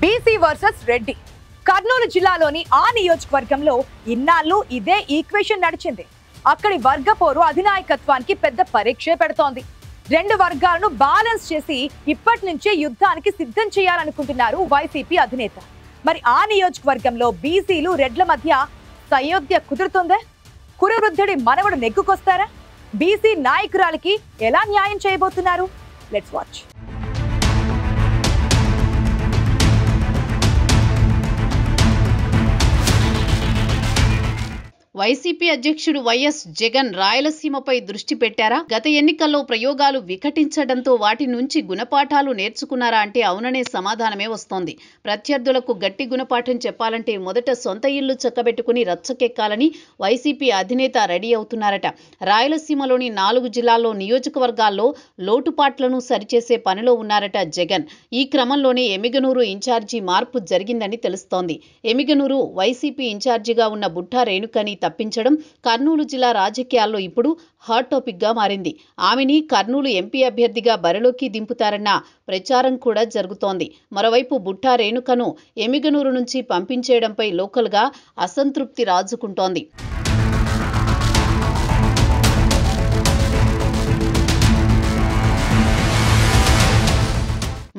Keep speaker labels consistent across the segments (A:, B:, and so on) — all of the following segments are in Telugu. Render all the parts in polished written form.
A: BC versus Reddy. కర్నూలు జిల్లాలోని ఆ నియోజకవర్గంలో ఇన్నాళ్ళు ఇదే ఈక్వేషన్ నడిచింది. అక్కడి వర్గ పోరు అధినాయకత్వానికి పెద్ద పరీక్షే పెడుతోంది. రెండు వర్గాలను బ్యాలెన్స్ చేసి ఇప్పటి నుంచే యుద్ధానికి సిద్ధం చేయాలనుకుంటున్నారు వైసీపీ అధినేత. మరి ఆ నియోజకవర్గంలో బీసీలు రెడ్ల మధ్య సయోధ్య కుదురుతుందే? కురువృద్ధుడి మనవడు నెగ్గుకొస్తారా? బీసీ నాయకురాలికి ఎలా న్యాయం చేయబోతున్నారు? Let's watch.
B: వైసీపీ అధ్యక్షుడు వైఎస్ జగన్ రాయలసీమపై దృష్టి పెట్టారా? గత ఎన్నికల్లో ప్రయోగాలు వికటించడంతో వాటి నుంచి గుణపాఠాలు నేర్చుకున్నారా అంటే అవుననే సమాధానమే వస్తోంది. ప్రత్యర్థులకు గట్టి గుణపాఠం చెప్పాలంటే మొదట సొంత ఇల్లు చక్కబెట్టుకుని రచ్చకెక్కాలని వైసీపీ అధినేత రెడీ అవుతున్నారట. రాయలసీమలోని 4 జిల్లాల్లో నియోజకవర్గాల్లో లోటుపాట్లను సరిచేసే పనిలో ఉన్నారట జగన్. ఈ క్రమంలోనే ఎమిగనూరు ఇన్ఛార్జి మార్పు జరిగిందని తెలుస్తోంది. ఎమిగనూరు వైసీపీ ఇన్ఛార్జిగా ఉన్న బుట్టా రేణుకని తప్పించడం కర్నూలు జిల్లా రాజకీయాల్లో ఇప్పుడు హాట్ టాపిక్ గా మారింది. ఆమెని కర్నూలు ఎంపీ అభ్యర్థిగా బరిలోకి దింపుతారన్న ప్రచారం కూడా జరుగుతోంది. మరోవైపు బుట్టా రేణుకను ఎమిగనూరు నుంచి పంపించేయడంపై లోకల్ గా అసంతృప్తి రాజుకుంటోంది.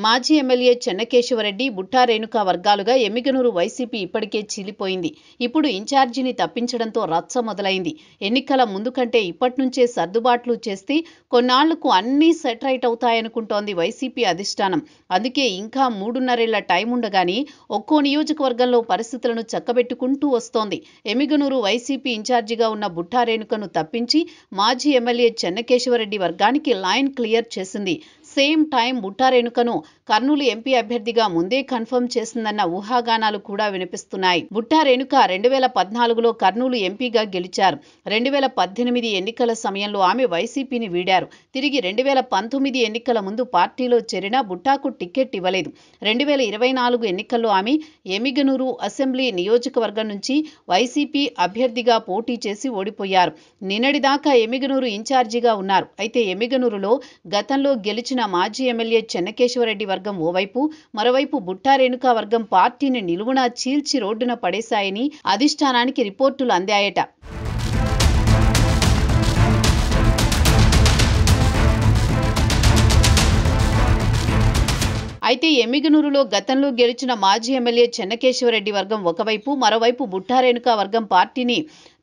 B: మాజీ ఎమ్మెల్యే చెన్నకేశవరెడ్డి, బుట్టా రేణుక వర్గాలుగా ఎమిగనూరు వైసీపీ ఇప్పటికే చీలిపోయింది. ఇప్పుడు ఇన్ఛార్జిని తప్పించడంతో రచ్చ మొదలైంది. ఎన్నికల ముందు కంటే ఇప్పటినుంచే సర్దుబాట్లు చేస్తే కొన్నాళ్లకు అన్నీ సెట్ రైట్ అవుతాయనుకుంటోంది వైసీపీ అధిష్టానం. అందుకే ఇంకా 3.5 ఏళ్ల టైం ఉండగానే ఒక్కో నియోజకవర్గంలో పరిస్థితులను చక్కబెట్టుకుంటూ వస్తోంది. ఎమిగనూరు వైసీపీ ఇన్ఛార్జిగా ఉన్న బుట్టా రేణుకను తప్పించి మాజీ ఎమ్మెల్యే చెన్నకేశవరెడ్డి వర్గానికి లైన్ క్లియర్ చేసింది. సేమ్ టైం బుట్టా రేణుకను కర్నూలు ఎంపీ అభ్యర్థిగా ముందే కన్ఫర్మ్ చేసిందన్న ఊహాగానాలు కూడా వినిపిస్తున్నాయి. బుట్టా రేణుక 2014లో కర్నూలు ఎంపీగా గెలిచారు. 2018 ఎన్నికల సమయంలో ఆమె వైసీపీని వీడారు. తిరిగి 2019 ఎన్నికల ముందు పార్టీలో చేరిన బుట్టాకు టికెట్ ఇవ్వలేదు. 2024 ఎన్నికల్లో ఆమె ఎమిగనూరు అసెంబ్లీ నియోజకవర్గం నుంచి వైసీపీ అభ్యర్థిగా పోటీ చేసి ఓడిపోయారు. నిన్నటిదాకా ఎమిగనూరు ఇన్ఛార్జిగా ఉన్నారు. అయితే ఎమిగనూరులో గతంలో గెలిచిన మాజీ ఎమ్మెల్యే చెన్నకేశవరెడ్డి వర్గం ఓవైపు, మరోవైపు బుట్టా రేణుక వర్గం పార్టీని నిలువునా చీల్చి రోడ్డున పడేశాయని అధిష్టానానికి రిపోర్టులు అందాయట. అయితే ఎమిగనూరులో గతంలో గెలిచిన మాజీ ఎమ్మెల్యే చెన్నకేశవరెడ్డి వర్గం ఒకవైపు, మరోవైపు బుట్టా రేణుక వర్గం పార్టీని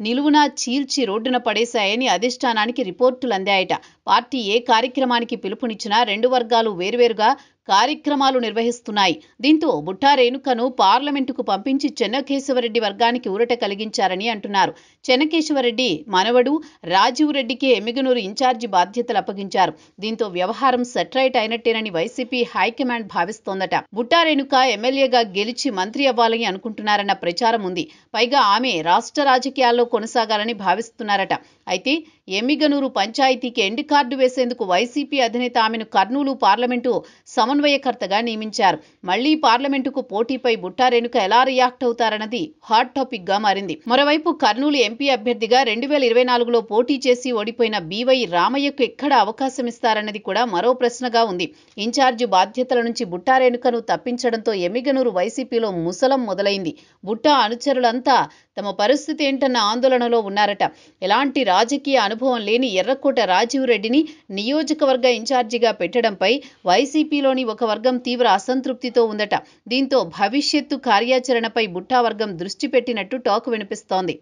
B: నిలువునా చీల్చి రోడ్డున పడేశాయని అధిష్టానానికి రిపోర్టులు అందాయట. పార్టీ ఏ కార్యక్రమానికి పిలుపునిచ్చినా రెండు వర్గాలు వేర్వేరుగా కార్యక్రమాలు నిర్వహిస్తున్నాయి. దీంతో బుట్టా రేణుకను పార్లమెంటుకు పంపించి చెన్నకేశవరెడ్డి వర్గానికి ఊరట కలిగించారని అంటున్నారు. చెన్నకేశవరెడ్డి మనవడు రాజీవ్ రెడ్డికి ఎమిగనూరు ఇన్ఛార్జి బాధ్యతలు అప్పగించారు. దీంతో వ్యవహారం సెట్ రైట్ అయినట్టేనని వైసీపీ హైకమాండ్ భావిస్తోందట. బుట్టా రేణుక ఎమ్మెల్యేగా గెలిచి మంత్రి అవ్వాలని అనుకుంటున్నారన్న ప్రచారం ఉంది. పైగా ఆమె రాష్ట్ర రాజకీయాల్లో కొనసాగాలని భావిస్తున్నారట. అయితే ఎమిగనూరు పంచాయతీకి ఎండ్ కార్డు వేసేందుకు వైసీపీ అధినేత ఆమెను కర్నూలు పార్లమెంటు సమన్వయకర్తగా నియమించారు. మళ్లీ పార్లమెంటుకు పోటీపై బుట్టా రేణుక ఎలా రియాక్ట్ అవుతారన్నది హాట్ టాపిక్ గా మారింది. మరోవైపు కర్నూలు ఎంపీ అభ్యర్థిగా 2024లో పోటీ చేసి ఓడిపోయిన బీవై రామయ్యకు ఎక్కడ అవకాశం ఇస్తారన్నది కూడా మరో ప్రశ్నగా ఉంది. ఇన్ఛార్జి బాధ్యతల నుంచి బుట్టా రేణుకను తప్పించడంతో ఎమిగనూరు వైసీపీలో ముసలం మొదలైంది. బుట్టా అనుచరులంతా తమ పరిస్థితి ఏంటన్న ఆందోళనలో ఉన్నారట. ఎలాంటి రాజకీయ అనుభవం లేని ఎర్రకోట రాజీవ్ రెడ్డిని నియోజకవర్గ ఇన్ఛార్జిగా పెట్టడంపై వైసీపీలోని ఒక వర్గం తీవ్ర అసంతృప్తితో ఉందట. దీంతో భవిష్యత్తు కార్యాచరణపై బుట్టా వర్గం దృష్టి పెట్టినట్టు టాక్ వినిపిస్తోంది.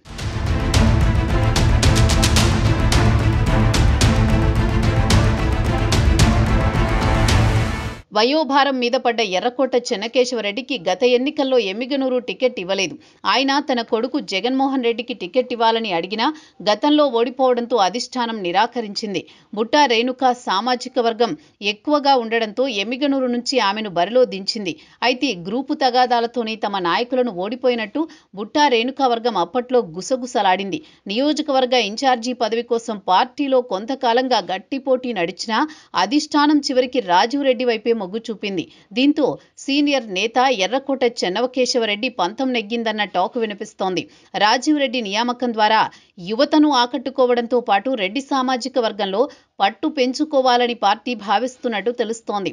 B: వయోభారం మీద పడ్డ ఎర్రకోట చెన్నకేశవరెడ్డికి గత ఎన్నికల్లో ఎమిగనూరు టికెట్ ఇవ్వలేదు. ఆయన తన కొడుకు జగన్మోహన్ రెడ్డికి టికెట్ ఇవ్వాలని అడిగినా గతంలో ఓడిపోవడంతో అధిష్టానం నిరాకరించింది. బుట్టా రేణుక సామాజిక వర్గం ఎక్కువగా ఉండడంతో ఎమిగనూరు నుంచి ఆమెను బరిలో దించింది. అయితే గ్రూపు తగాదాలతోనే తమ నాయకులను ఓడిపోయినట్టు బుట్టా రేణుక వర్గం అప్పట్లో గుసగుసలాడింది. నియోజకవర్గ ఇన్ఛార్జి పదవి కోసం పార్టీలో కొంతకాలంగా గట్టి పోటీ నడిచినా అధిష్టానం చివరికి రాజీవ్ రెడ్డి వైపే మొగ్గు చూపింది. దీంతో సీనియర్ నేత ఎర్రకోట చెన్నకేశవరెడ్డి పంతం నెగ్గిందన్న టాక్ వినిపిస్తోంది. రాజీవ్ రెడ్డి నియామకం ద్వారా యువతను ఆకట్టుకోవడంతో పాటు రెడ్డి సామాజిక వర్గంలో పట్టు పెంచుకోవాలని పార్టీ భావిస్తున్నట్టు తెలుస్తోంది.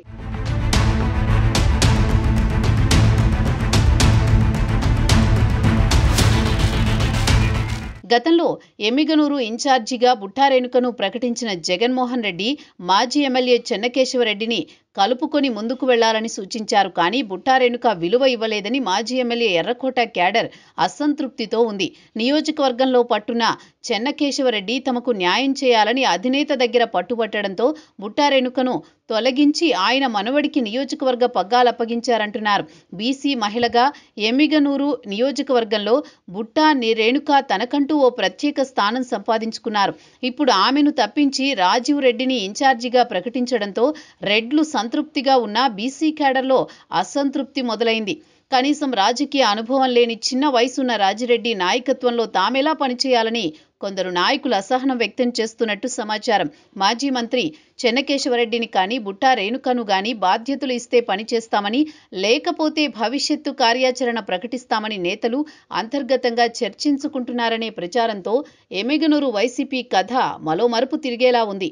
B: గతంలో ఎమ్మిగనూరు ఇన్ఛార్జిగా బుట్టా రేణుకను ప్రకటించిన జగన్మోహన్ రెడ్డి మాజీ ఎమ్మెల్యే చెన్నకేశవరెడ్డిని కలుపుకొని ముందుకు వెళ్లాలని సూచించారు. కానీ బుట్టా రేణుక విలువ ఇవ్వలేదని మాజీ ఎమ్మెల్యే ఎర్రకోట క్యాడర్ అసంతృప్తితో ఉంది. నియోజకవర్గంలో పట్టున్న చెన్నకేశవరెడ్డి తమకు న్యాయం చేయాలని అధినేత దగ్గర పట్టుబట్టడంతో బుట్టా రేణుకను తొలగించి ఆయన మనవడికి నియోజకవర్గ పగ్గాలప్పగించారంటున్నారు. బీసీ మహిళగా ఎమ్మిగనూరు నియోజకవర్గంలో బుట్టా రేణుక తనకంటూ ఓ ప్రత్యేక స్థానం సంపాదించుకున్నారు. ఇప్పుడు ఆమెను తప్పించి రాజీవ్ రెడ్డిని ఇన్ఛార్జిగా ప్రకటించడంతో రెడ్లు సంతృప్తిగా ఉన్న బీసీ క్యాడర్లో అసంతృప్తి మొదలైంది. కనీసం రాజకీయ అనుభవం లేని చిన్న వయసున్న రాజిరెడ్డి నాయకత్వంలో తామెలా పనిచేయాలని కొందరు నాయకులు అసహనం వ్యక్తం చేస్తున్నట్టు సమాచారం. మాజీ మంత్రి చెన్నకేశవరెడ్డిని కానీ బుట్టా రేణుకను కానీ బాధ్యతలు ఇస్తే పనిచేస్తామని, లేకపోతే భవిష్యత్తు కార్యాచరణ ప్రకటిస్తామని నేతలు అంతర్గతంగా చర్చించుకుంటున్నారనే ప్రచారంతో ఎమ్మిగనూరు వైసీపీ కథ మరో మలుపు తిరిగేలా ఉంది.